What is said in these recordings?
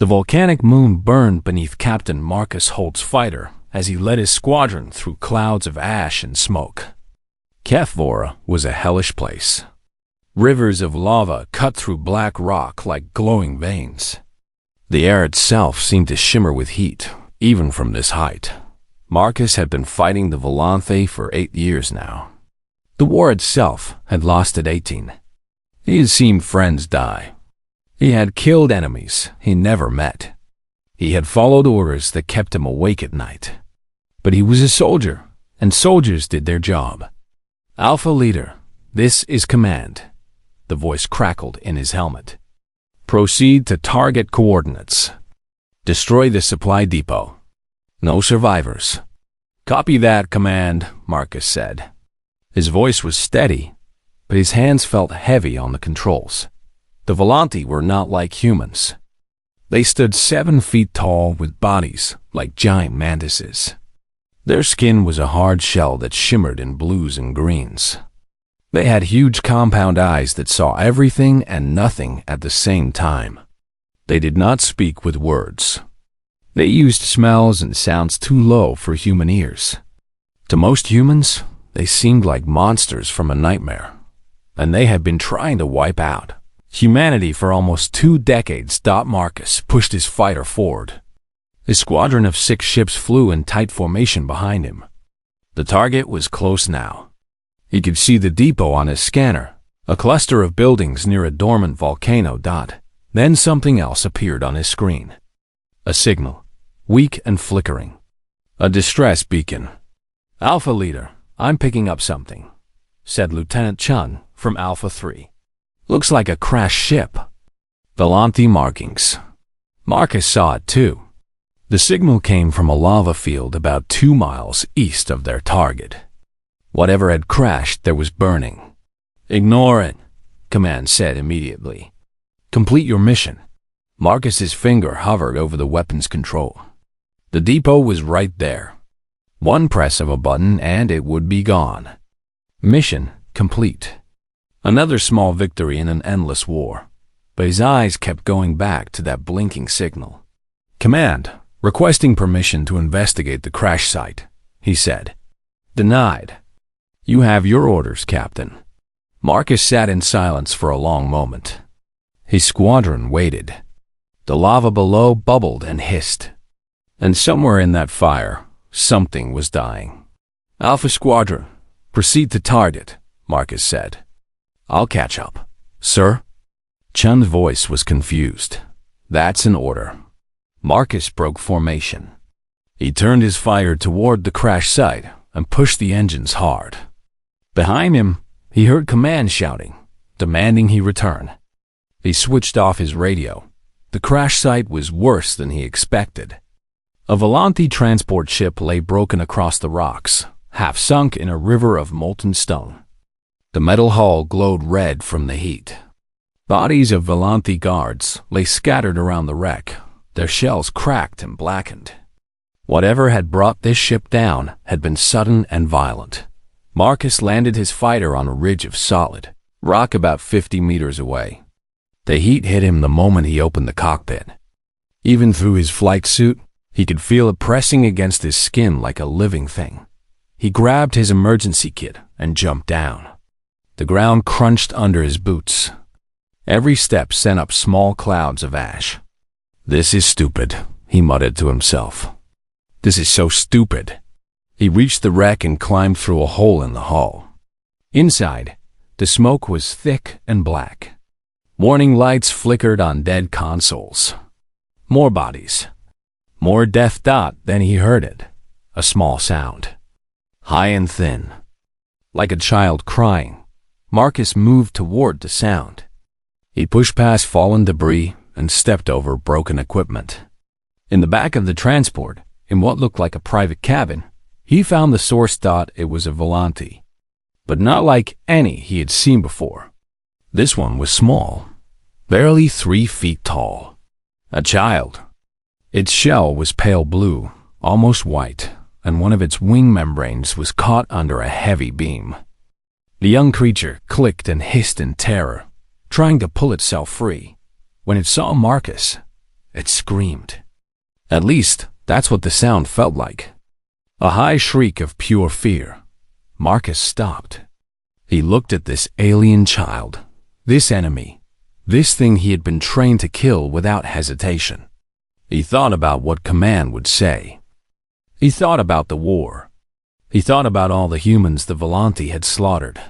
The volcanic moon burned beneath Captain Marcus Holt's fighter as he led his squadron through clouds of ash and smoke. HFY was a hellish place. Rivers of lava cut through black rock like glowing veins. The air itself seemed to shimmer with heat, even from this height. Marcus had been fighting the Volanthe for 8 years now. The war itself had lasted 18. He had seen friends die. He had killed enemies he never met. He had followed orders that kept him awake at night. But he was a soldier, and soldiers did their job. Alpha Leader, this is command. The voice crackled in his helmet. Proceed to target coordinates. Destroy the supply depot. No survivors. Copy that, Command, Marcus said. His voice was steady, but his hands felt heavy on the controls. The Volanthe were not like humans. They stood 7 feet tall with bodies like giant mantises. Their skin was a hard shell that shimmered in blues and greens. They had huge compound eyes that saw everything and nothing at the same time. They did not speak with words. They used smells and sounds too low for human ears. To most humans, they seemed like monsters from a nightmare, and they had been trying to wipe out humanity for almost 2 decades. Marcus pushed his fighter forward. His squadron of 6 ships flew in tight formation behind him. The target was close now. He could see the depot on his scanner, a cluster of buildings near a dormant volcano. Then something else appeared on his screen. A signal, weak and flickering. A distress beacon. Alpha Leader, I'm picking up something, said Lieutenant Chun from Alpha 3. Looks like a crashed ship. Volanthe markings. Marcus saw it too. The signal came from a lava field about 2 miles east of their target. Whatever had crashed there was burning. Ignore it, Command said immediately. Complete your mission. Marcus's finger hovered over the weapons control. The depot was right there. One press of a button and it would be gone. Mission complete. Another small victory in an endless war. But his eyes kept going back to that blinking signal. Command, requesting permission to investigate the crash site, he said. Denied. You have your orders, Captain. Marcus sat in silence for a long moment. His squadron waited. The lava below bubbled and hissed. And somewhere in that fire, something was dying. Alpha Squadron, proceed to target, Marcus said. I'll catch up. Sir? Chun's voice was confused. That's an order. Marcus broke formation. He turned his fire toward the crash site and pushed the engines hard. Behind him, he heard Command shouting, demanding he return. He switched off his radio. The crash site was worse than he expected. A Volanthe transport ship lay broken across the rocks, half sunk in a river of molten stone. The metal hull glowed red from the heat. Bodies of Volanthe guards lay scattered around the wreck, their shells cracked and blackened. Whatever had brought this ship down had been sudden and violent. Marcus landed his fighter on a ridge of solid rock about 50 meters away. The heat hit him the moment he opened the cockpit. Even through his flight suit, he could feel it pressing against his skin like a living thing. He grabbed his emergency kit and jumped down. The ground crunched under his boots. Every step sent up small clouds of ash. This is stupid, he muttered to himself. This is so stupid. He reached the wreck and climbed through a hole in the hull. Inside, the smoke was thick and black. Warning lights flickered on dead consoles. More bodies. More death. Then he heard it. A small sound. High and thin. Like a child crying, Marcus moved toward the sound. He pushed past fallen debris and stepped over broken equipment. In the back of the transport, in what looked like a private cabin, he found the source. It was a Volanthe, but not like any he had seen before. This one was small, barely 3 feet tall. A child. Its shell was pale blue, almost white, and one of its wing membranes was caught under a heavy beam. The young creature clicked and hissed in terror, trying to pull itself free. When it saw Marcus, it screamed. At least, that's what the sound felt like. A high shriek of pure fear. Marcus stopped. He looked at this alien child, this enemy, this thing he had been trained to kill without hesitation. He thought about what Command would say. He thought about the war. He thought about all the humans the Volanti had slaughtered.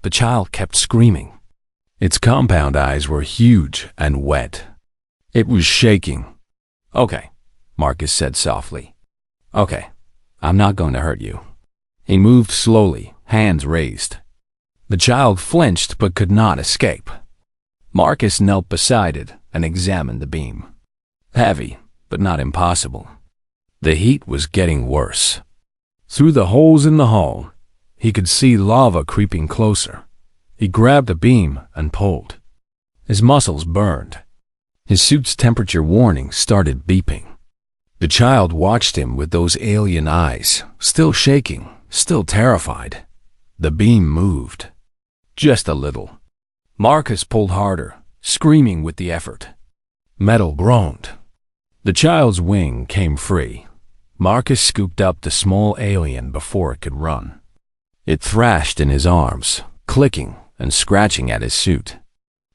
The child kept screaming. Its compound eyes were huge and wet. It was shaking. "Okay," Marcus said softly. "Okay, I'm not going to hurt you." He moved slowly, hands raised. The child flinched but could not escape. Marcus knelt beside it and examined the beam. Heavy, but not impossible. The heat was getting worse. Through the holes in the hull, he could see lava creeping closer. He grabbed the beam and pulled. His muscles burned. His suit's temperature warning started beeping. The child watched him with those alien eyes, still shaking, still terrified. The beam moved. Just a little. Marcus pulled harder, screaming with the effort. Metal groaned. The child's wing came free. Marcus scooped up the small alien before it could run. It thrashed in his arms, clicking and scratching at his suit.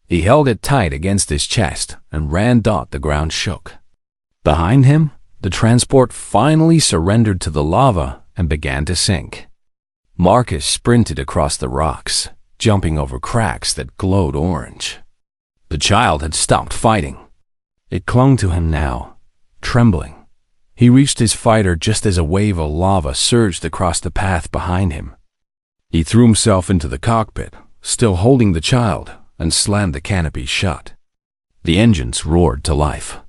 He held it tight against his chest and ran. The ground shook. Behind him, the transport finally surrendered to the lava and began to sink. Marcus sprinted across the rocks, jumping over cracks that glowed orange. The child had stopped fighting. It clung to him now, trembling. He reached his fighter just as a wave of lava surged across the path behind him. He threw himself into the cockpit, still holding the child, and slammed the canopy shut. The engines roared to life.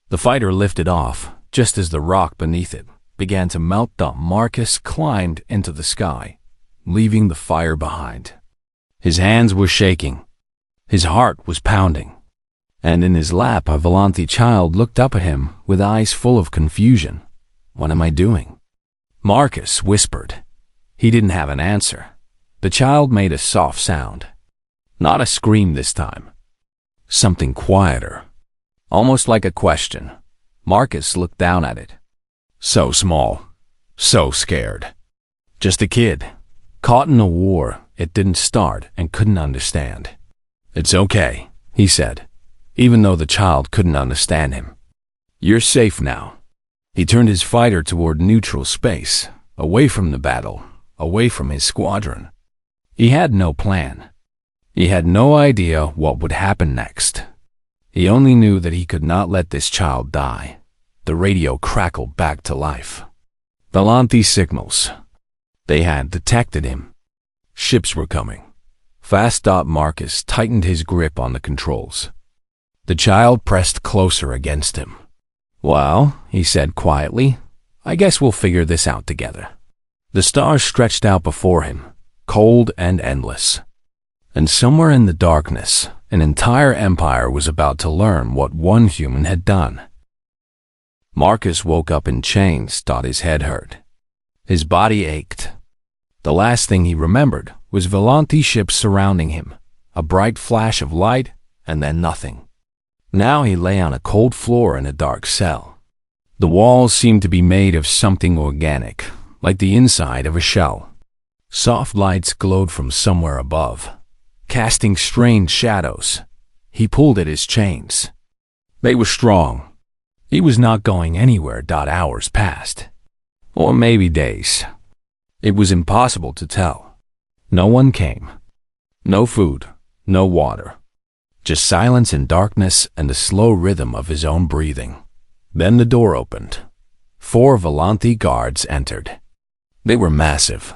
The fighter lifted off, just as the rock beneath it began to melt. Marcus climbed into the sky, leaving the fire behind. His hands were shaking. His heart was pounding. And in his lap, a Volanti child looked up at him with eyes full of confusion. "What am I doing?" Marcus whispered. He didn't have an answer. The child made a soft sound. Not a scream this time. Something quieter. Almost like a question. Marcus looked down at it. So small. So scared. Just a kid. Caught in a war it didn't start and couldn't understand. "It's okay," he said, even though the child couldn't understand him. "You're safe now." He turned his fighter toward neutral space, away from the battle, away from his squadron. He had no plan. He had no idea what would happen next. He only knew that he could not let this child die. The radio crackled back to life. Volanti signals. They had detected him. Ships were coming. Fast. Marcus tightened his grip on the controls. The child pressed closer against him. "Well," he said quietly, "I guess we'll figure this out together." The stars stretched out before him, cold and endless. And somewhere in the darkness, an entire empire was about to learn what one human had done. Marcus woke up in chains. His head hurt. His body ached. The last thing he remembered was Volanti ships surrounding him, a bright flash of light, and then nothing. Now he lay on a cold floor in a dark cell. The walls seemed to be made of something organic, like the inside of a shell. Soft lights glowed from somewhere above, casting strange shadows. He pulled at his chains. They were strong. He was not going anywhere. Hours passed. Or maybe days. It was impossible to tell. No one came. No food, no water. Just silence and darkness and the slow rhythm of his own breathing. Then the door opened. 4 Volanti guards entered. They were massive,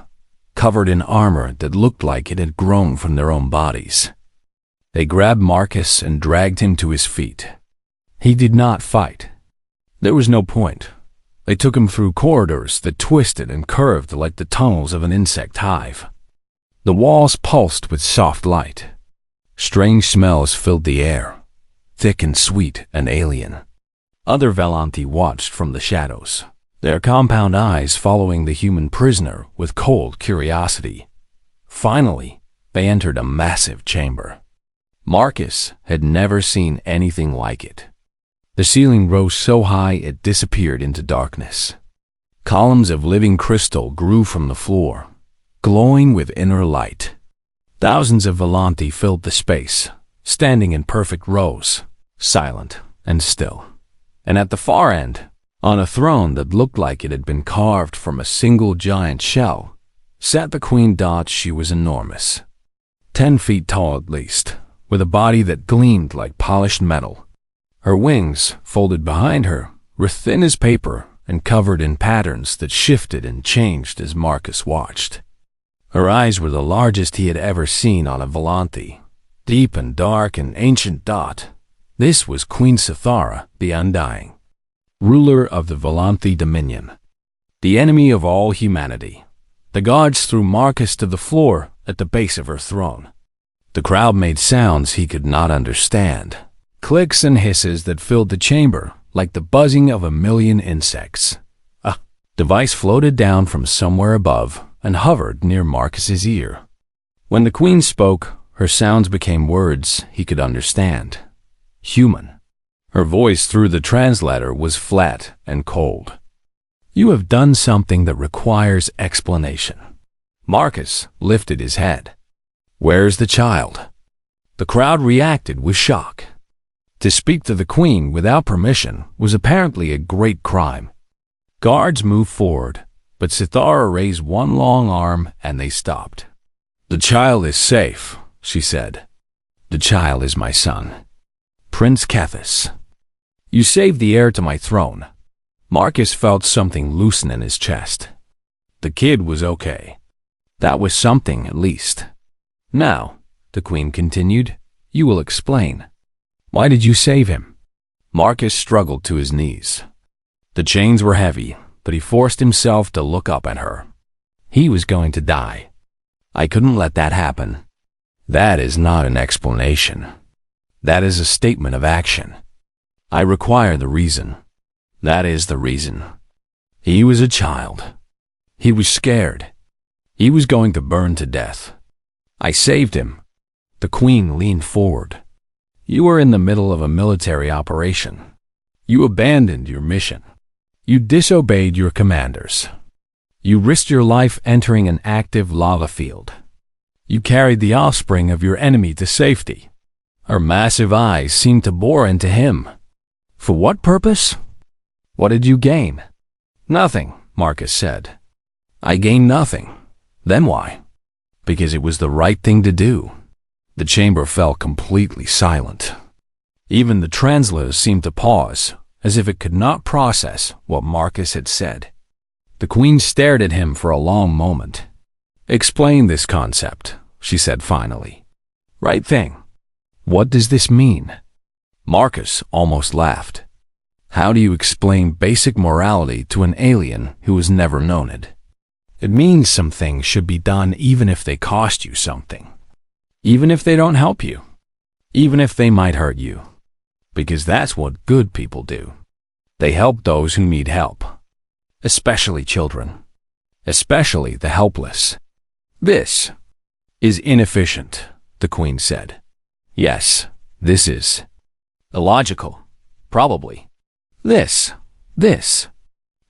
covered in armor that looked like it had grown from their own bodies. They grabbed Marcus and dragged him to his feet. He did not fight. There was no point. They took him through corridors that twisted and curved like the tunnels of an insect hive. The walls pulsed with soft light. Strange smells filled the air, thick and sweet and alien. Other Volanti watched from the shadows, their compound eyes following the human prisoner with cold curiosity. Finally, they entered a massive chamber. Marcus had never seen anything like it. The ceiling rose so high it disappeared into darkness. Columns of living crystal grew from the floor, glowing with inner light. Thousands of Volanti filled the space, standing in perfect rows, silent and still. And at the far end, on a throne that looked like it had been carved from a single giant shell, sat the Queen. She was enormous, 10 feet tall at least, with a body that gleamed like polished metal. Her wings, folded behind her, were thin as paper and covered in patterns that shifted and changed as Marcus watched. Her eyes were the largest he had ever seen on a Volanti, deep and dark and ancient. This was Queen Sithara, the Undying, ruler of the Volanti Dominion, the enemy of all humanity. The guards threw Marcus to the floor at the base of her throne. The crowd made sounds he could not understand, clicks and hisses that filled the chamber like the buzzing of a million insects. A device floated down from somewhere above and hovered near Marcus's ear. When the Queen spoke, her sounds became words he could understand. Human. Her voice through the translator was flat and cold. You have done something that requires explanation. Marcus lifted his head. Where's the child? The crowd reacted with shock. To speak to the Queen without permission was apparently a great crime. Guards moved forward, but Sithara raised one long arm and they stopped. The child is safe, she said. The child is my son, Prince Kethis. You saved the heir to my throne. Marcus felt something loosen in his chest. The kid was okay. That was something, at least. Now, the Queen continued, you will explain. Why did you save him? Marcus struggled to his knees. The chains were heavy, but he forced himself to look up at her. He was going to die. I couldn't let that happen. That is not an explanation. That is a statement of action. I require the reason. That is the reason. He was a child. He was scared. He was going to burn to death. I saved him. The Queen leaned forward. You were in the middle of a military operation. You abandoned your mission. You disobeyed your commanders. You risked your life entering an active lava field. You carried the offspring of your enemy to safety. Her massive eyes seemed to bore into him. For what purpose? What did you gain? Nothing, Marcus said. I gained nothing. Then why? Because it was the right thing to do. The chamber fell completely silent. Even the translators seemed to pause, as if it could not process what Marcus had said. The Queen stared at him for a long moment. Explain this concept, she said finally. Right thing. What does this mean? Marcus almost laughed. How do you explain basic morality to an alien who has never known it? It means some things should be done even if they cost you something. Even if they don't help you. Even if they might hurt you. Because that's what good people do. They help those who need help. Especially children. Especially the helpless. This is inefficient, the Queen said. Yes, this is. Illogical. Probably. This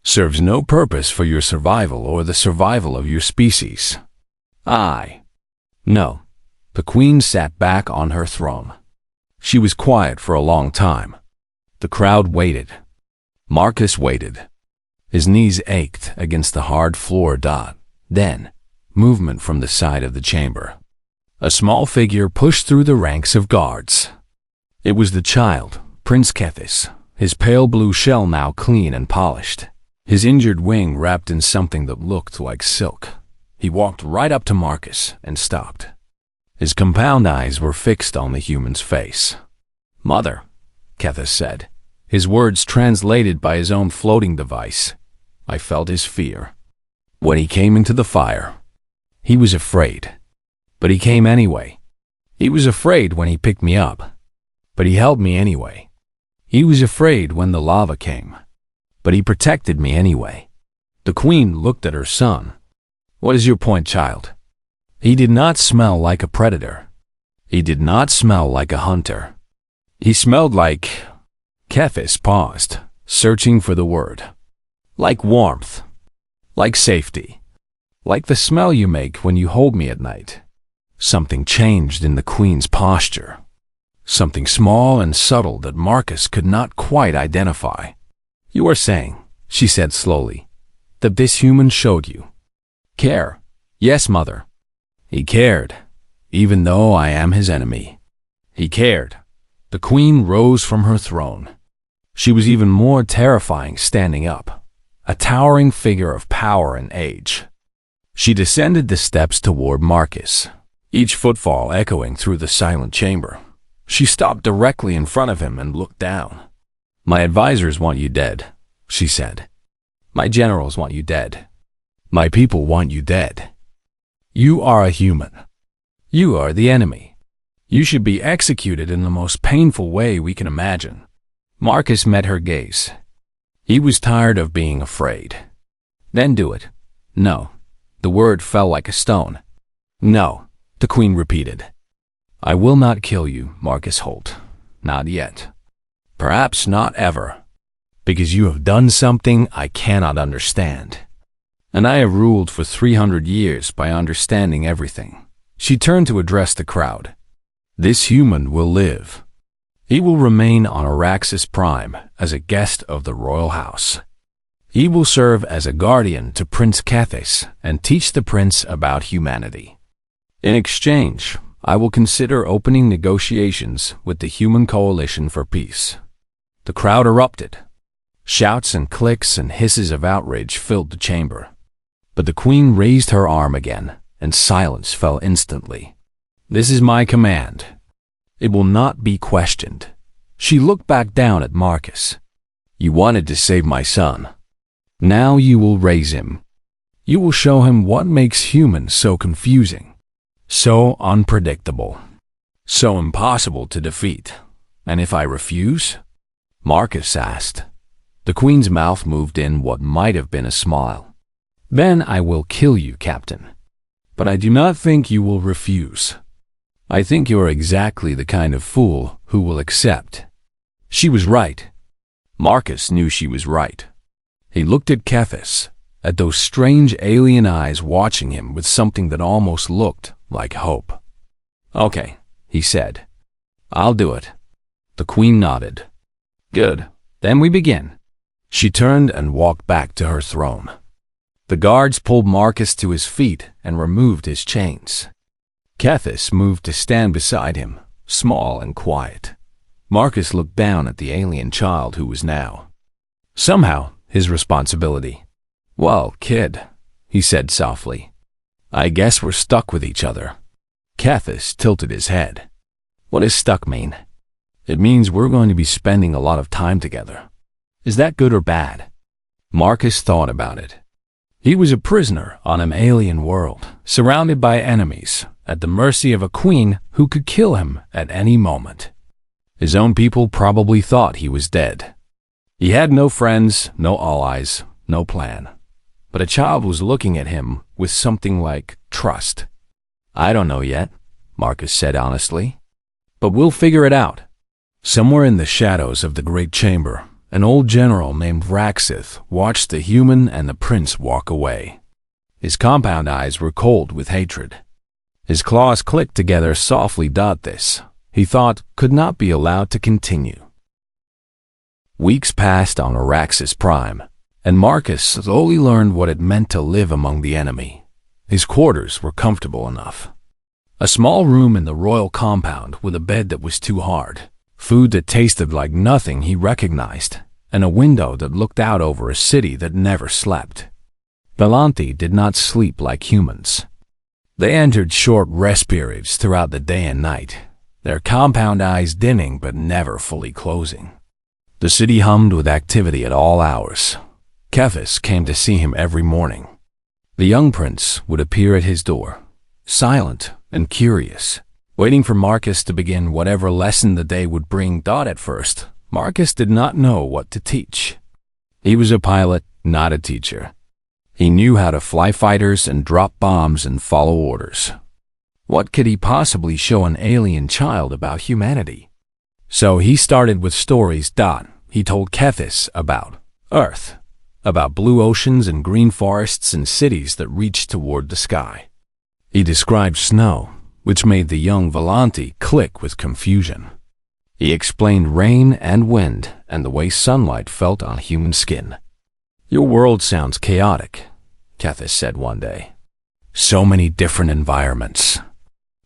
serves no purpose for your survival or the survival of your species. No. The Queen sat back on her throne. She was quiet for a long time. The crowd waited. Marcus waited. His knees ached against the hard floor. Then, movement from the side of the chamber. A small figure pushed through the ranks of guards. It was the child, Prince Kethis, his pale blue shell now clean and polished, his injured wing wrapped in something that looked like silk. He walked right up to Marcus and stopped. His compound eyes were fixed on the human's face. Mother, Kethis said, his words translated by his own floating device. I felt his fear. When he came into the fire, he was afraid. But he came anyway. He was afraid when he picked me up. But he held me anyway. He was afraid when the lava came. But he protected me anyway. The Queen looked at her son. What is your point, child? He did not smell like a predator. He did not smell like a hunter. He smelled like Kefis paused, searching for the word. Like warmth. Like safety. Like the smell you make when you hold me at night. Something changed in the Queen's posture. Something small and subtle that Marcus could not quite identify. You are saying, she said slowly, that this human showed you care. Yes, mother. He cared, even though I am his enemy. He cared. The Queen rose from her throne. She was even more terrifying standing up, a towering figure of power and age. She descended the steps toward Marcus, each footfall echoing through the silent chamber. She stopped directly in front of him and looked down. My advisors want you dead, she said. My generals want you dead. My people want you dead. You are a human. You are the enemy. You should be executed in the most painful way we can imagine. Marcus met her gaze. He was tired of being afraid. Then do it. No. The word fell like a stone. No, the Queen repeated. I will not kill you, Marcus Holt. Not yet. Perhaps not ever. Because you have done something I cannot understand. And I have ruled for 300 years by understanding everything. She turned to address the crowd. This human will live. He will remain on Araxis Prime as a guest of the royal house. He will serve as a guardian to Prince Kethis and teach the prince about humanity. In exchange, I will consider opening negotiations with the Human Coalition for Peace. The crowd erupted. Shouts and clicks and hisses of outrage filled the chamber. But the Queen raised her arm again, and silence fell instantly. This is my command. It will not be questioned. She looked back down at Marcus. You wanted to save my son. Now you will raise him. You will show him what makes humans so confusing, so unpredictable, so impossible to defeat. And if I refuse? Marcus asked. The Queen's mouth moved in what might have been a smile. Then I will kill you, Captain. But I do not think you will refuse. I think you are exactly the kind of fool who will accept. She was right. Marcus knew she was right. He looked at Kethis, at those strange alien eyes watching him with something that almost looked like hope. Okay, he said. I'll do it. The Queen nodded. Good, then we begin. She turned and walked back to her throne. The guards pulled Marcus to his feet and removed his chains. Kethis moved to stand beside him, small and quiet. Marcus looked down at the alien child who was now somehow his responsibility. Well, kid, he said softly. I guess we're stuck with each other. Kethis tilted his head. What does stuck mean? It means we're going to be spending a lot of time together. Is that good or bad? Marcus thought about it. He was a prisoner on an alien world, surrounded by enemies, at the mercy of a queen who could kill him at any moment. His own people probably thought he was dead. He had no friends, no allies, no plan. But a child was looking at him with something like trust. I don't know yet, Marcus said honestly. But we'll figure it out. Somewhere in the shadows of the great chamber, an old general named Raxith watched the human and the prince walk away. His compound eyes were cold with hatred. His claws clicked together softly. This, he thought, could not be allowed to continue. Weeks passed on Araxis Prime, and Marcus slowly learned what it meant to live among the enemy. His quarters were comfortable enough. A small room in the royal compound with a bed that was too hard, food that tasted like nothing he recognized, and a window that looked out over a city that never slept. Belanti did not sleep like humans. They entered short rest periods throughout the day and night, their compound eyes dimming but never fully closing. The city hummed with activity at all hours. Kethis came to see him every morning. The young prince would appear at his door, silent and curious, waiting for Marcus to begin whatever lesson the day would bring. At first, Marcus did not know what to teach. He was a pilot, not a teacher. He knew how to fly fighters and drop bombs and follow orders. What could he possibly show an alien child about humanity? So he started with stories. he told Kethis about Earth, about blue oceans and green forests and cities that reached toward the sky. He described snow, which made the young Volanti click with confusion. He explained rain and wind and the way sunlight felt on human skin. "Your world sounds chaotic," Kethis said one day. "So many different environments.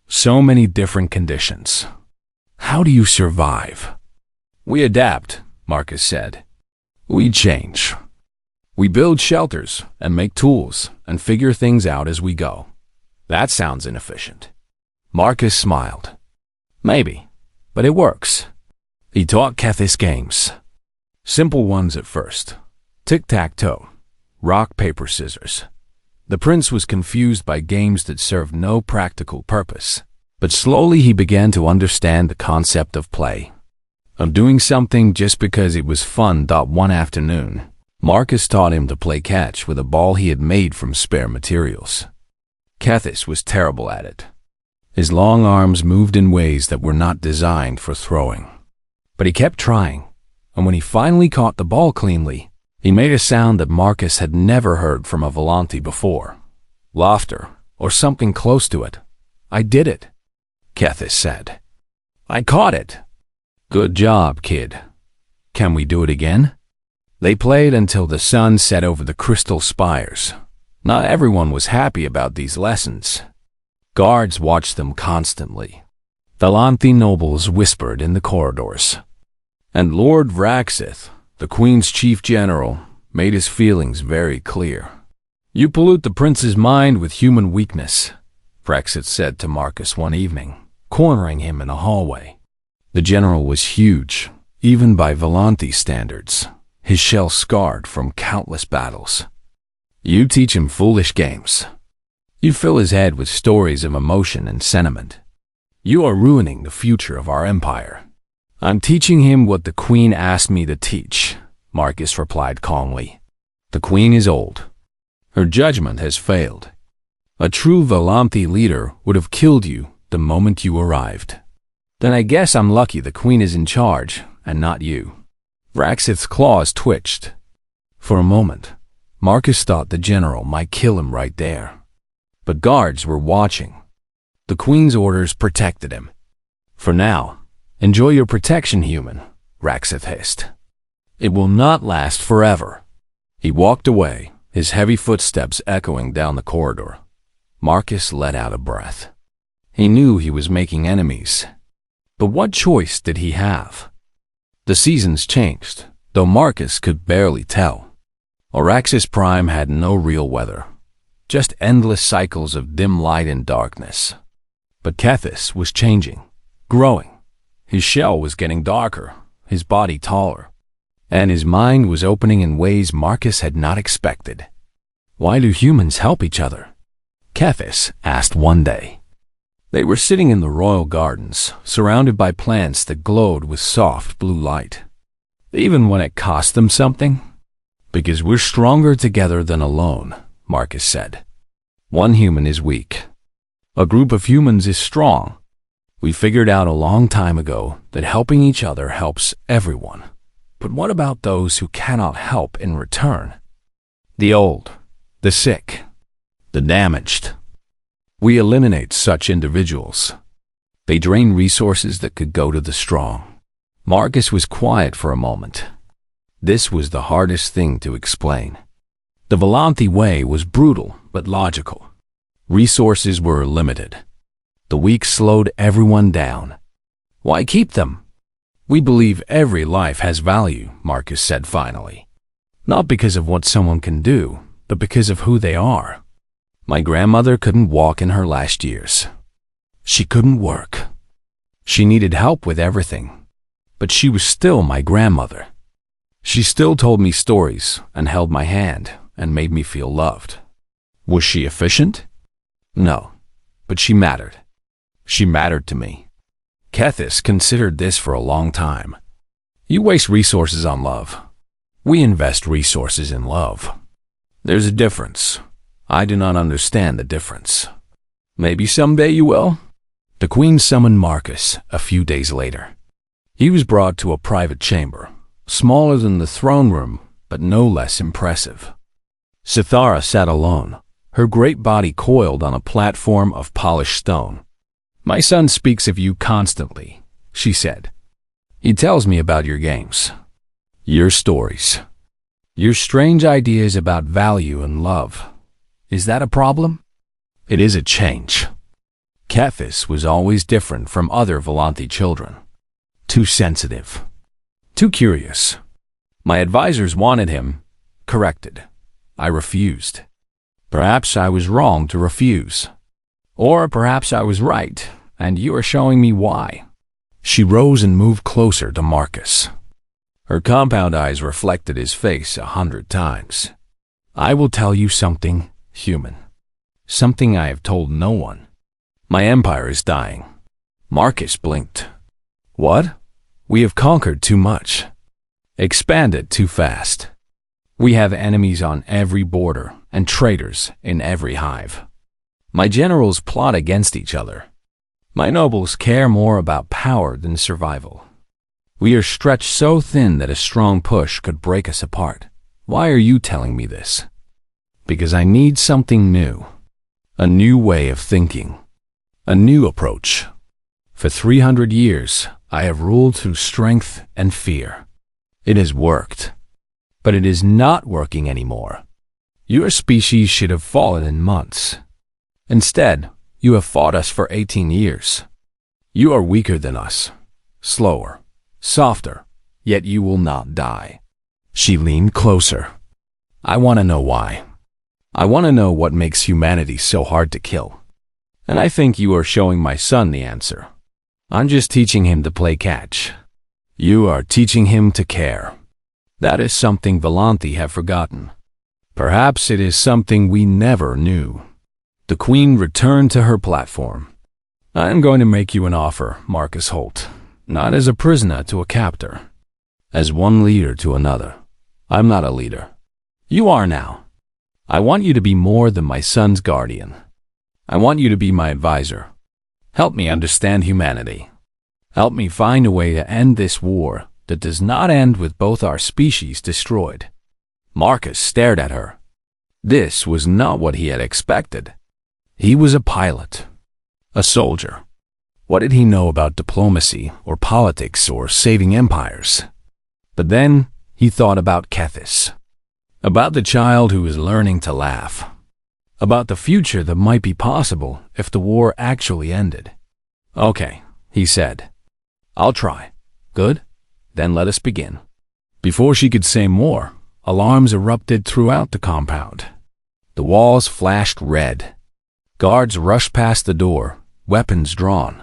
So many different conditions. How do you survive?" "We adapt," Marcus said. "We change. We build shelters and make tools and figure things out as we go." "That sounds inefficient." Marcus smiled. "Maybe, but it works." He taught Kethis games. Simple ones at first. Tic-tac-toe, rock, paper, scissors. The prince was confused by games that served no practical purpose, but slowly he began to understand the concept of play, of doing something just because it was fun. One afternoon, Marcus taught him to play catch with a ball he had made from spare materials. Kethis was terrible at it. His long arms moved in ways that were not designed for throwing. But he kept trying, and when he finally caught the ball cleanly, he made a sound that Marcus had never heard from a Volanti before. Laughter, or something close to it. "I did it," Kethis said. "I caught it." "Good job, kid. Can we do it again?" They played until the sun set over the crystal spires. Not everyone was happy about these lessons. Guards watched them constantly. Volanti nobles whispered in the corridors. And Lord Vraxith, the Queen's chief general, made his feelings very clear. "You pollute the prince's mind with human weakness," Vraxith said to Marcus one evening, cornering him in a hallway. The general was huge, even by Volanti standards, his shell scarred from countless battles. "You teach him foolish games. You fill his head with stories of emotion and sentiment. You are ruining the future of our empire." "I'm teaching him what the Queen asked me to teach," Marcus replied calmly. "The Queen is old. Her judgment has failed. A true Volanti leader would have killed you the moment you arrived." "Then I guess I'm lucky the Queen is in charge and not you." Vraxith's claws twitched. For a moment, Marcus thought the general might kill him right there. But guards were watching. The Queen's orders protected him. "For now, enjoy your protection, human," Vraxith hissed. "It will not last forever." He walked away, his heavy footsteps echoing down the corridor. Marcus let out a breath. He knew he was making enemies. But what choice did he have? The seasons changed, though Marcus could barely tell. Araxis Prime had no real weather, just endless cycles of dim light and darkness. But Kethis was changing, growing. His shell was getting darker, his body taller, and his mind was opening in ways Marcus had not expected. "Why do humans help each other?" Kethis asked one day. They were sitting in the royal gardens, surrounded by plants that glowed with soft blue light. "Even when it cost them something?" "Because we're stronger together than alone," Marcus said. "One human is weak. A group of humans is strong. We figured out a long time ago that helping each other helps everyone. But what about those who cannot help in return? The old, the sick, the damaged. We eliminate such individuals. They drain resources that could go to the strong." Marcus was quiet for a moment. This was the hardest thing to explain. The Volanti way was brutal but logical. Resources were limited. The weak slowed everyone down. Why keep them? "We believe every life has value," Marcus said finally. "Not because of what someone can do, but because of who they are. My grandmother couldn't walk in her last years. She couldn't work. She needed help with everything. But she was still my grandmother. She still told me stories and held my hand and made me feel loved. Was she efficient? No, but she mattered. She mattered to me." Kethis considered this for a long time. "You waste resources on love. We invest resources in love. There's a difference. I do not understand the difference." "Maybe someday you will." The Queen summoned Marcus a few days later. He was brought to a private chamber, smaller than the throne room, but no less impressive. Sithara sat alone, her great body coiled on a platform of polished stone. "My son speaks of you constantly," she said. "He tells me about your games, your stories, your strange ideas about value and love. Is that a problem?" "It is a change." Kethis was always different from other Volanthi children. Too sensitive. Too curious. My advisors wanted him corrected. I refused. Perhaps I was wrong to refuse. Or perhaps I was right, and you are showing me why. She rose and moved closer to Marcus. Her compound eyes reflected his face 100 times. "I will tell you something, human. Something I have told no one. My empire is dying." Marcus blinked. "What?" "We have conquered too much. Expanded too fast. We have enemies on every border and traitors in every hive. My generals plot against each other. My nobles care more about power than survival. We are stretched so thin that a strong push could break us apart. Why are you telling me this?" "Because I need something new. A new way of thinking. A new approach. For 300 years, I have ruled through strength and fear. It has worked. But it is not working anymore. Your species should have fallen in months. Instead, you have fought us for 18 years. You are weaker than us, slower, softer, yet you will not die." She leaned closer. "I want to know why. I want to know what makes humanity so hard to kill. And I think you are showing my son the answer. I'm just teaching him to play catch. You are teaching him to care. That is something Volanthi have forgotten. Perhaps it is something we never knew." The Queen returned to her platform. "I am going to make you an offer, Marcus Holt. Not as a prisoner to a captor. As one leader to another. I'm not a leader. You are now. I want you to be more than my son's guardian. I want you to be my advisor. Help me understand humanity. Help me find a way to end this war that does not end with both our species destroyed." Marcus stared at her. This was not what he had expected. He was a pilot, a soldier. What did he know about diplomacy or politics or saving empires? But then he thought about Kethis, about the child who was learning to laugh, about the future that might be possible if the war actually ended. "Okay," he said. "I'll try. Good? Then let us begin." Before she could say more, alarms erupted throughout the compound. The walls flashed red. Guards rushed past the door, weapons drawn.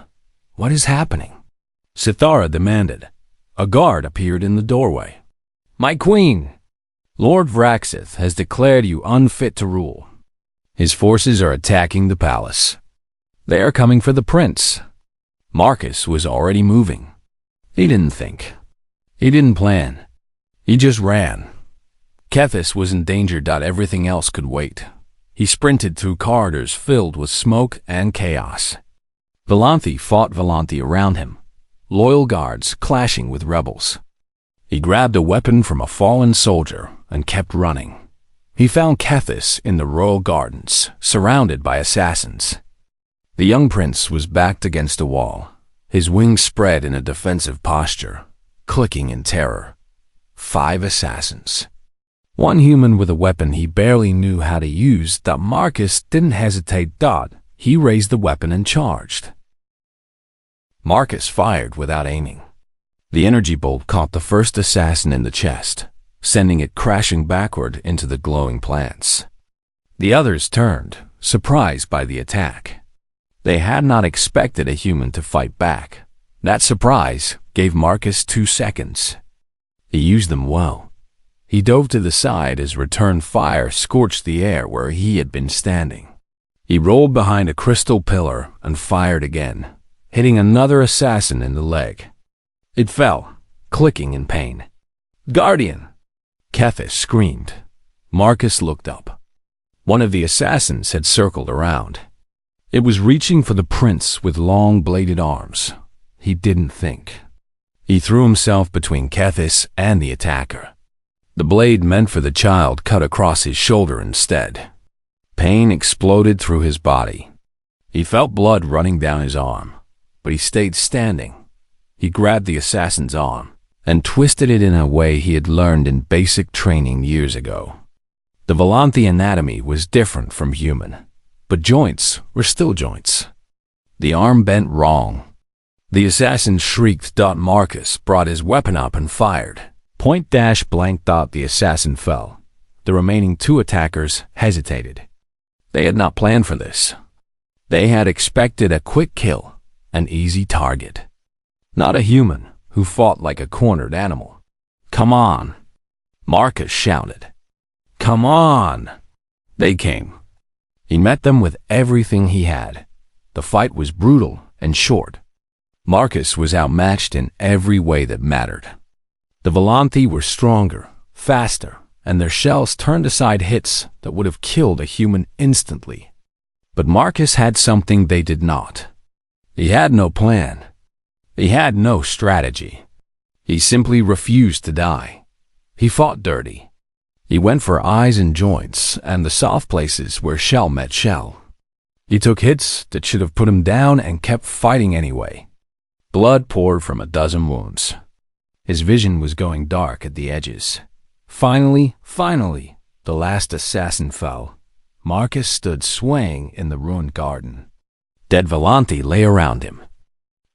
"What is happening?" Sithara demanded. A guard appeared in the doorway. "My queen! Lord Vraxith has declared you unfit to rule. His forces are attacking the palace. They are coming for the prince." Marcus was already moving. He didn't think. He didn't plan. He just ran. Kethis was in danger. Everything else could wait. He sprinted through corridors filled with smoke and chaos. Volanthi fought Volanthi around him, loyal guards clashing with rebels. He grabbed a weapon from a fallen soldier and kept running. He found Kethis in the royal gardens, surrounded by assassins. The young prince was backed against a wall, his wings spread in a defensive posture, clicking in terror. 5 assassins. One human with a weapon he barely knew how to use. Marcus didn't hesitate. He raised the weapon and charged. Marcus fired without aiming. The energy bolt caught the first assassin in the chest, sending it crashing backward into the glowing plants. The others turned, surprised by the attack. They had not expected a human to fight back. That surprise gave Marcus 2 seconds. He used them well. He dove to the side as return fire scorched the air where he had been standing. He rolled behind a crystal pillar and fired again, hitting another assassin in the leg. It fell, clicking in pain. "Guardian!" Kethis screamed. Marcus looked up. One of the assassins had circled around. It was reaching for the prince with long bladed arms. He didn't think. He threw himself between Kethis and the attacker. The blade meant for the child cut across his shoulder instead. Pain exploded through his body. He felt blood running down his arm, but he stayed standing. He grabbed the assassin's arm and twisted it in a way he had learned in basic training years ago. The Volanthi anatomy was different from human, but joints were still joints. The arm bent wrong. The assassin shrieked. Marcus brought his weapon up and fired. Point blank. The assassin fell. The remaining two attackers hesitated. They had not planned for this. They had expected a quick kill, an easy target. Not a human who fought like a cornered animal. "Come on!" Marcus shouted. "Come on!" They came. He met them with everything he had. The fight was brutal and short. Marcus was outmatched in every way that mattered. The Volanthi were stronger, faster, and their shells turned aside hits that would have killed a human instantly. But Marcus had something they did not. He had no plan. He had no strategy. He simply refused to die. He fought dirty. He went for eyes and joints and the soft places where shell met shell. He took hits that should have put him down and kept fighting anyway. Blood poured from a dozen wounds. His vision was going dark at the edges. Finally, the last assassin fell. Marcus stood swaying in the ruined garden. Dead Volanthi lay around him.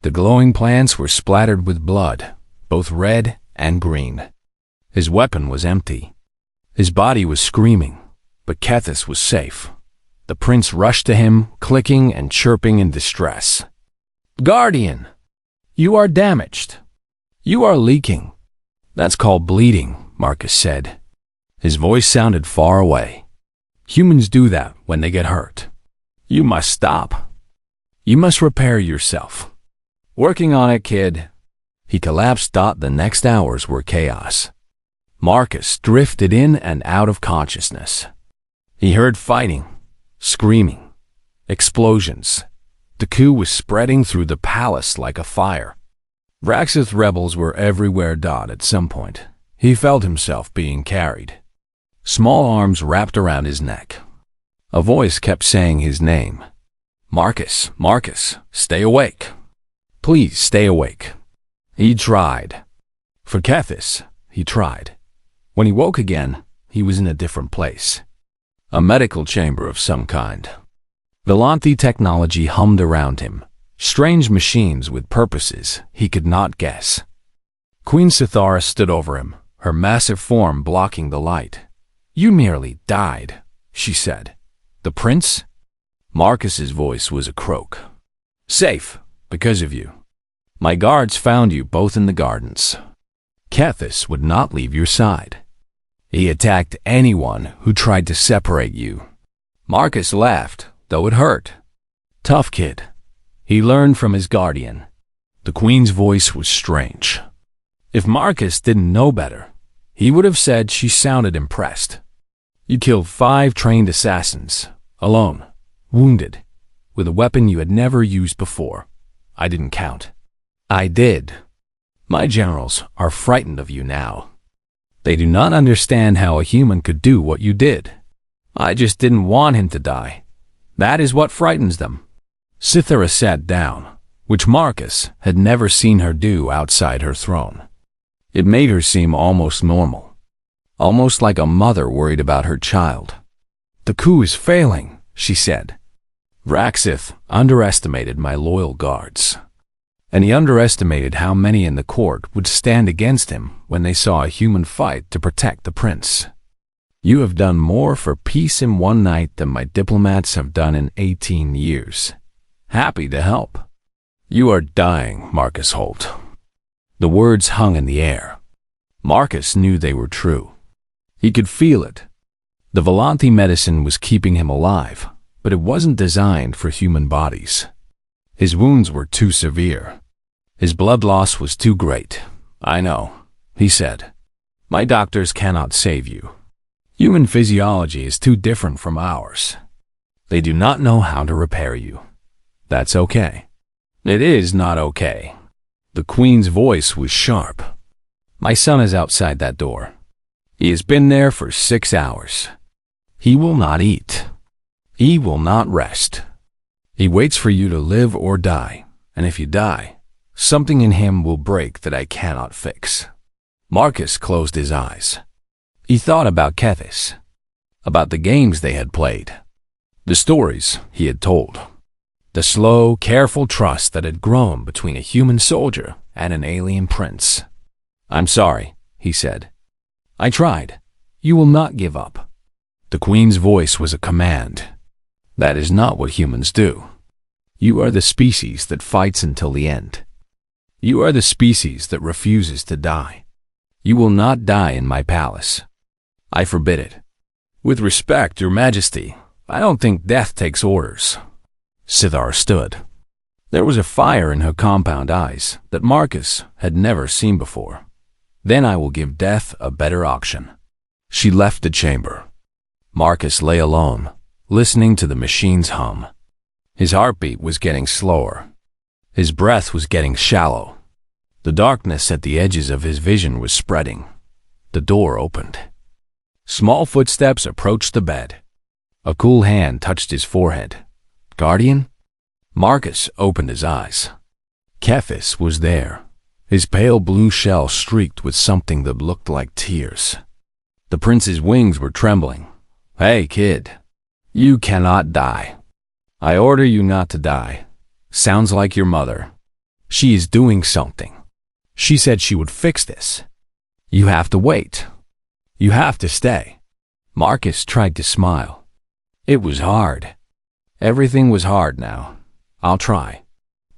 The glowing plants were splattered with blood, both red and green. His weapon was empty. His body was screaming, but Kethis was safe. The prince rushed to him, clicking and chirping in distress. "Guardian, you are damaged. You are leaking." "That's called bleeding," Marcus said. His voice sounded far away. "Humans do that when they get hurt. You must stop. You must repair yourself." "Working on it, kid." He collapsed. The next hours were chaos. Marcus drifted in and out of consciousness. He heard fighting, screaming, explosions. The coup was spreading through the palace like a fire. Vraxith rebels were everywhere. At some point, he felt himself being carried. Small arms wrapped around his neck. A voice kept saying his name. "Marcus, Marcus, stay awake. Please stay awake." He tried. For Kethis, he tried. When he woke again, he was in a different place. A medical chamber of some kind. Volanthi technology hummed around him. Strange machines with purposes he could not guess. Queen Sithara stood over him, her massive form blocking the light. "You merely died," she said. "The prince?" Marcus's voice was a croak. "Safe, because of you. My guards found you both in the gardens. Kethis would not leave your side. He attacked anyone who tried to separate you." Marcus laughed, though it hurt. "Tough kid." He learned from his guardian. The queen's voice was strange. If Marcus didn't know better, he would have said she sounded impressed. "You killed 5 trained assassins, alone, wounded, with a weapon you had never used before. I didn't count." "I did. My generals are frightened of you now. They do not understand how a human could do what you did. I just didn't want him to die. That is what frightens them." Sithara sat down, which Marcus had never seen her do outside her throne. It made her seem almost normal, almost like a mother worried about her child. "The coup is failing," she said. "Vraxith underestimated my loyal guards. And he underestimated how many in the court would stand against him when they saw a human fight to protect the prince. You have done more for peace in one night than my diplomats have done in 18 years. Happy to help." "You are dying, Marcus Holt." The words hung in the air. Marcus knew they were true. He could feel it. The Volanthi medicine was keeping him alive, but it wasn't designed for human bodies. His wounds were too severe. His blood loss was too great. "I know," he said. "My doctors cannot save you. Human physiology is too different from ours. They do not know how to repair you. That's okay." "It is not okay." The Queen's voice was sharp. My son is outside that door. He has been there for 6 hours. He will not eat. He will not rest. He waits for you to live or die, and if you die, something in him will break that I cannot fix. Marcus closed his eyes. He thought about Kethis, about the games they had played, the stories he had told, the slow, careful trust that had grown between a human soldier and an alien prince. "I'm sorry," he said. "I tried. You will not give up." The Queen's voice was a command. "That is not what humans do. You are the species that fights until the end. You are the species that refuses to die. You will not die in my palace. I forbid it. With respect, Your Majesty, I don't think death takes orders." Sithara stood. There was a fire in her compound eyes that Marcus had never seen before. "Then I will give death a better auction." She left the chamber. Marcus lay alone, listening to the machine's hum. His heartbeat was getting slower. His breath was getting shallow. The darkness at the edges of his vision was spreading. The door opened. Small footsteps approached the bed. A cool hand touched his forehead. "Guardian?" Marcus opened his eyes. Kethis was there, his pale blue shell streaked with something that looked like tears. The prince's wings were trembling. "Hey, kid. You cannot die. I order you not to die. Sounds like your mother. She is doing something. She said she would fix this. You have to wait. You have to stay." Marcus tried to smile. It was hard. Everything was hard now. "I'll try."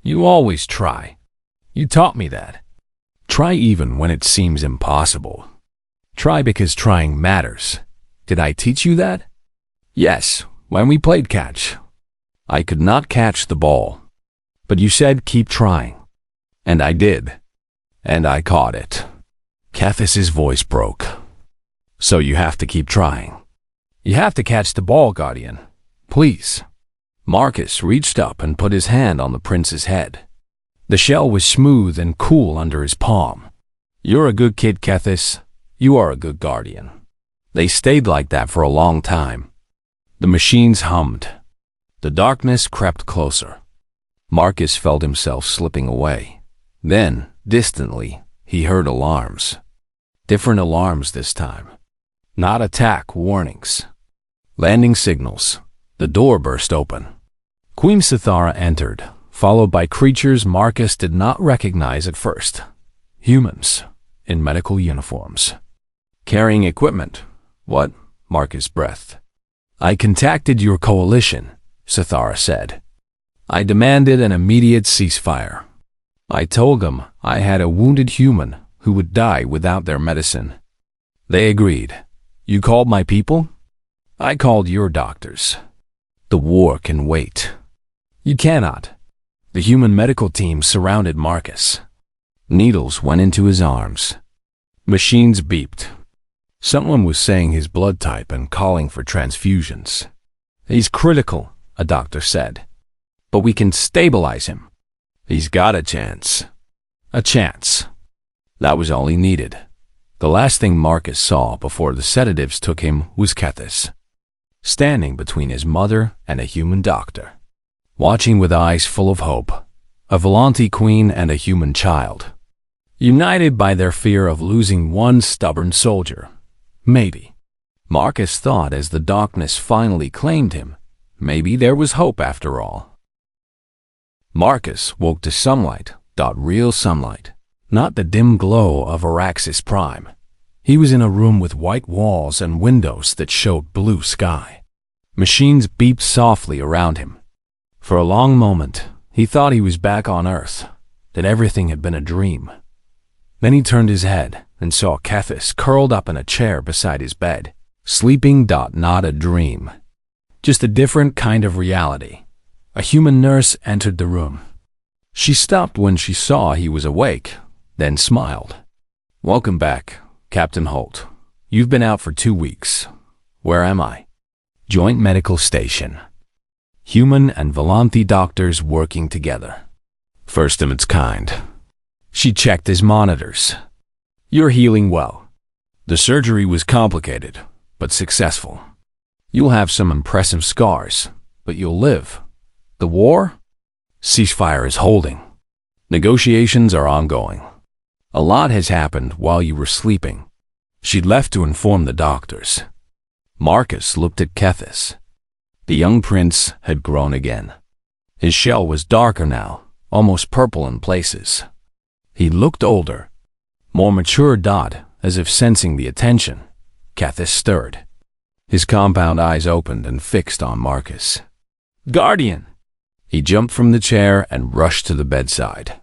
"You always try. You taught me that. Try even when it seems impossible. Try because trying matters. Did I teach you that?" "Yes, when we played catch. I could not catch the ball. But you said keep trying. And I did. And I caught it." Kethis' voice broke. "So you have to keep trying. You have to catch the ball, Guardian. Please." Marcus reached up and put his hand on the prince's head. The shell was smooth and cool under his palm. "You're a good kid, Kethis. You are a good guardian." They stayed like that for a long time. The machines hummed. The darkness crept closer. Marcus felt himself slipping away. Then, distantly, he heard alarms. Different alarms this time. Not attack warnings. Landing signals. The door burst open. Queen Sithara entered, followed by creatures Marcus did not recognize at first. Humans, in medical uniforms. Carrying equipment. "What?" Marcus breathed. "I contacted your coalition," Sithara said. "I demanded an immediate ceasefire. I told them I had a wounded human who would die without their medicine. They agreed. You called my people? I called your doctors. The war can wait." "You cannot." The human medical team surrounded Marcus. Needles went into his arms. Machines beeped. Someone was saying his blood type and calling for transfusions. "He's critical," a doctor said. "But we can stabilize him. He's got a chance." A chance. That was all he needed. The last thing Marcus saw before the sedatives took him was Kethis, standing between his mother and a human doctor, watching with eyes full of hope, a Volante queen and a human child, united by their fear of losing one stubborn soldier. Maybe. Marcus thought as the darkness finally claimed him, maybe there was hope after all. Marcus woke to sunlight, real sunlight, not the dim glow of Araxis Prime. He was in a room with white walls and windows that showed blue sky. Machines beeped softly around him. For a long moment, he thought he was back on Earth, that everything had been a dream. Then he turned his head and saw Kethis curled up in a chair beside his bed, sleeping. Not a dream. Just a different kind of reality. A human nurse entered the room. She stopped when she saw he was awake, then smiled. "Welcome back, Captain Holt. You've been out for 2 weeks. Where am I?" Joint Medical Station. Human and Volante doctors working together. First of its kind. She checked his monitors. You're healing well. The surgery was complicated, but successful. You'll have some impressive scars, but you'll live. The war? Ceasefire is holding. Negotiations are ongoing. A lot has happened while you were sleeping. She'd left to inform the doctors. Marcus looked at Kethis. The young prince had grown again. His shell was darker now, almost purple in places. He looked older, more mature. As if sensing the attention, Kethis stirred. His compound eyes opened and fixed on Marcus. Guardian! He jumped from the chair and rushed to the bedside.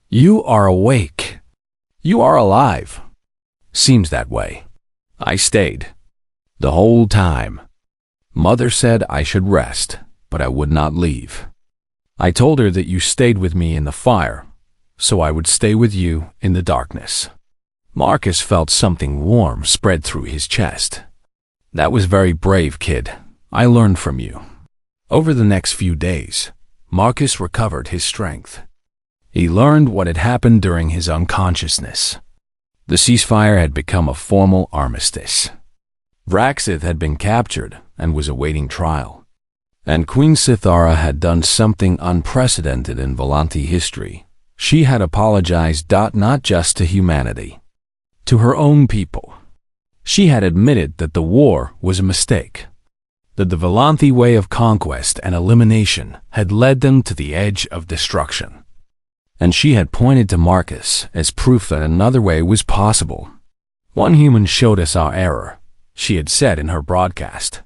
You are awake. You are alive. Seems that way. I stayed. The whole time. Mother said I should rest, but I would not leave. I told her that you stayed with me in the fire, so I would stay with you in the darkness. Marcus felt something warm spread through his chest. That was very brave, kid. I learned from you. Over the next few days, Marcus recovered his strength. He learned what had happened during his unconsciousness. The ceasefire had become a formal armistice. Vraxith had been captured and was awaiting trial. And Queen Sithara had done something unprecedented in Volanti history. She had apologized not just to humanity, to her own people. She had admitted that the war was a mistake, that the Volanti way of conquest and elimination had led them to the edge of destruction. And she had pointed to Marcus as proof that another way was possible. One human showed us our error, she had said in her broadcast.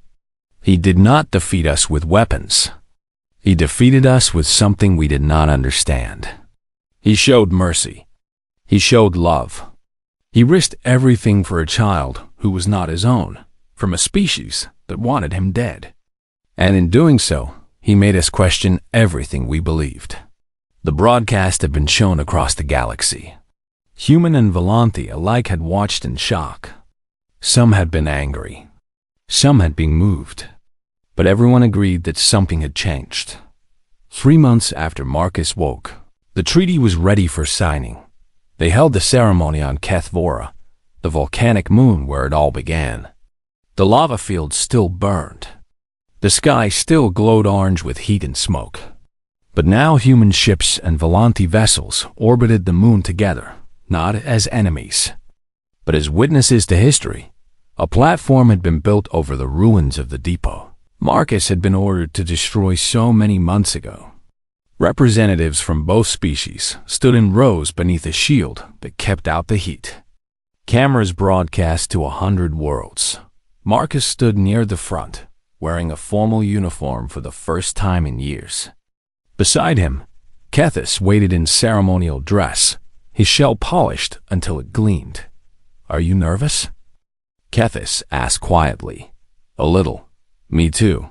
He did not defeat us with weapons. He defeated us with something we did not understand. He showed mercy. He showed love. He risked everything for a child who was not his own, from a species that wanted him dead. And in doing so, he made us question everything we believed. The broadcast had been shown across the galaxy. Human and Volanti alike had watched in shock. Some had been angry. Some had been moved. But everyone agreed that something had changed. 3 months after Marcus woke, the treaty was ready for signing. They held the ceremony on Kethvora, the volcanic moon where it all began. The lava field still burned. The sky still glowed orange with heat and smoke. But now human ships and Volanti vessels orbited the moon together, not as enemies, but as witnesses to history. A platform had been built over the ruins of the depot. Marcus had been ordered to destroy so many months ago. Representatives from both species stood in rows beneath a shield that kept out the heat. Cameras broadcast to 100 worlds. Marcus stood near the front, wearing a formal uniform for the first time in years. Beside him, Kethis waited in ceremonial dress, his shell polished until it gleamed. Are you nervous? Kethis asked quietly. A little. Me too.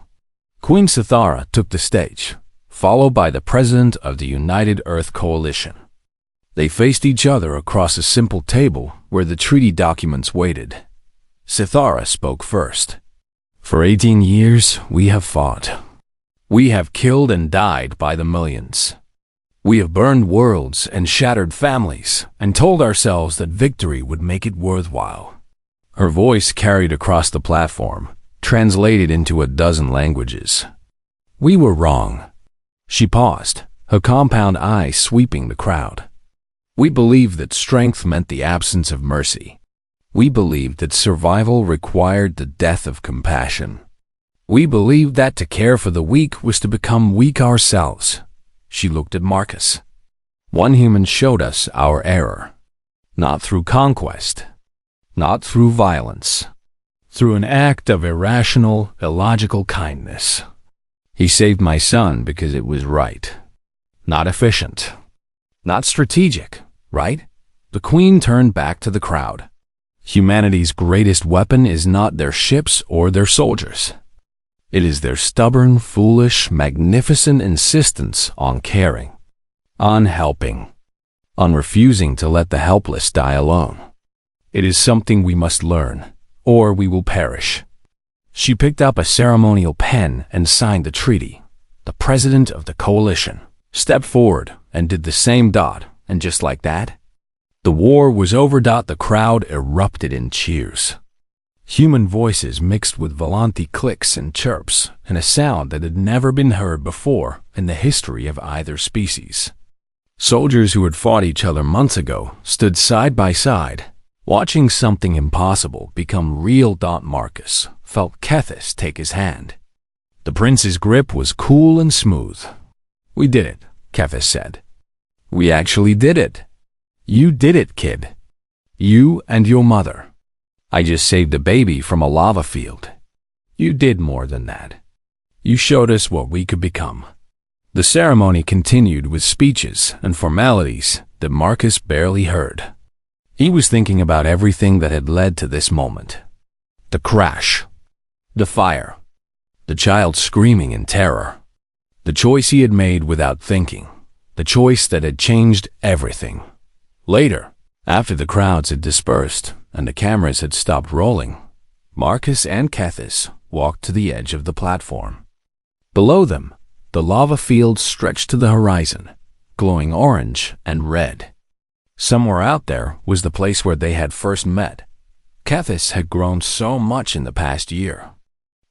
Queen Sithara took the stage, followed by the president of the United Earth Coalition. They faced each other across a simple table where the treaty documents waited. Sithara spoke first. For 18 years, we have fought. We have killed and died by the millions. We have burned worlds and shattered families and told ourselves that victory would make it worthwhile. Her voice carried across the platform, translated into a dozen languages. We were wrong. She paused, her compound eyes sweeping the crowd. We believed that strength meant the absence of mercy. We believed that survival required the death of compassion. We believed that to care for the weak was to become weak ourselves. She looked at Marcus. One human showed us our error. Not through conquest. Not through violence. Through an act of irrational, illogical kindness. He saved my son because it was right. Not efficient. Not strategic, right? The Queen turned back to the crowd. Humanity's greatest weapon is not their ships or their soldiers. It is their stubborn, foolish, magnificent insistence on caring, on helping, on refusing to let the helpless die alone. It is something we must learn, or we will perish. She picked up a ceremonial pen and signed the treaty. The president of the coalition stepped forward and did the same And just like that, the war was over. The crowd erupted in cheers. Human voices mixed with volante clicks and chirps in a sound that had never been heard before in the history of either species. Soldiers who had fought each other months ago stood side by side, watching something impossible become real. Marcus felt Kethis take his hand. The prince's grip was cool and smooth. "We did it," Kethis said. "We actually did it. You did it, kid. You and your mother. I just saved a baby from a lava field. You did more than that. You showed us what we could become." The ceremony continued with speeches and formalities that Marcus barely heard. He was thinking about everything that had led to this moment. The crash. The fire. The child screaming in terror. The choice he had made without thinking. The choice that had changed everything. Later, after the crowds had dispersed and the cameras had stopped rolling, Marcus and Kethis walked to the edge of the platform. Below them, the lava field stretched to the horizon, glowing orange and red. Somewhere out there was the place where they had first met. Kethis had grown so much in the past year.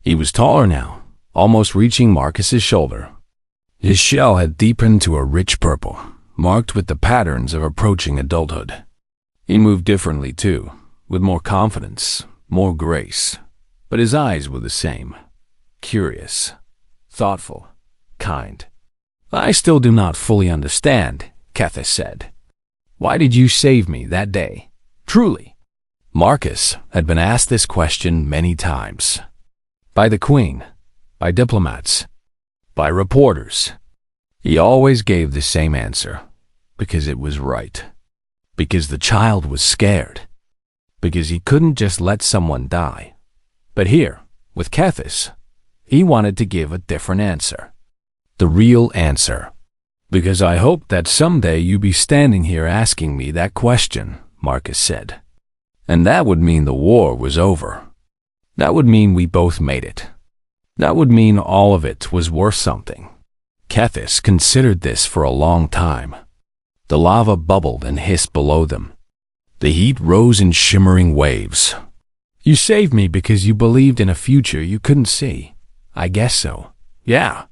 He was taller now, almost reaching Marcus's shoulder. His shell had deepened to a rich purple, marked with the patterns of approaching adulthood. He moved differently too, with more confidence, more grace. But his eyes were the same. Curious, thoughtful, kind. "I still do not fully understand," Kethis said. "Why did you save me that day? Truly." Marcus had been asked this question many times. By the Queen, by diplomats, by reporters. He always gave the same answer. Because it was right. Because the child was scared. Because he couldn't just let someone die. But here, with Kethis, he wanted to give a different answer. The real answer. "Because I hope that someday you be standing here asking me that question," Marcus said. "And that would mean the war was over. That would mean we both made it. That would mean all of it was worth something." Kethis considered this for a long time. The lava bubbled and hissed below them. The heat rose in shimmering waves. "You saved me because you believed in a future you couldn't see. I guess so. Yeah.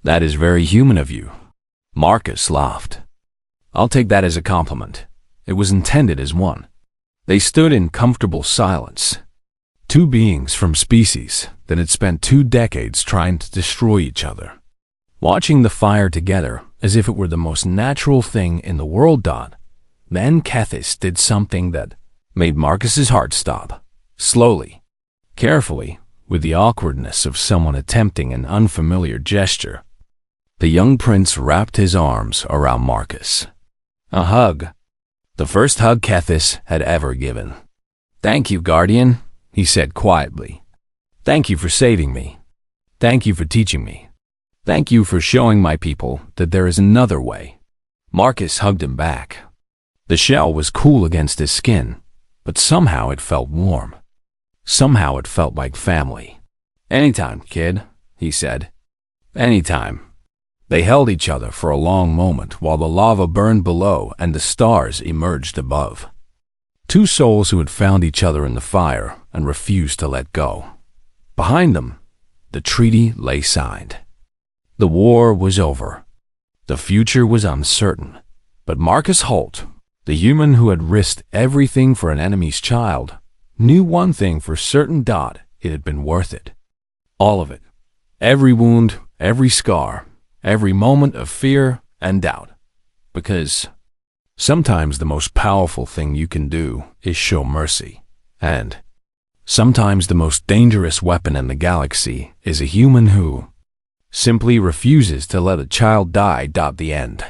That is very human of you." Marcus laughed. "I'll take that as a compliment. It was intended as one." They stood in comfortable silence. Two beings from species that had spent 2 decades trying to destroy each other, watching the fire together as if it were the most natural thing in the world. Then Kethis did something that made Marcus's heart stop, slowly, carefully, with the awkwardness of someone attempting an unfamiliar gesture. The young prince wrapped his arms around Marcus. A hug. The first hug Kethis had ever given. "Thank you, Guardian," he said quietly. "Thank you for saving me. Thank you for teaching me. Thank you for showing my people that there is another way." Marcus hugged him back. The shell was cool against his skin, but somehow it felt warm. Somehow it felt like family. "Anytime, kid," he said. "Anytime." They held each other for a long moment while the lava burned below and the stars emerged above. Two souls who had found each other in the fire and refused to let go. Behind them, the treaty lay signed. The war was over. The future was uncertain. But Marcus Holt, the human who had risked everything for an enemy's child, knew one thing for certain: it had been worth it. All of it. Every wound, every scar, every moment of fear and doubt. Because sometimes the most powerful thing you can do is show mercy. And sometimes the most dangerous weapon in the galaxy is a human who simply refuses to let a child die. The end.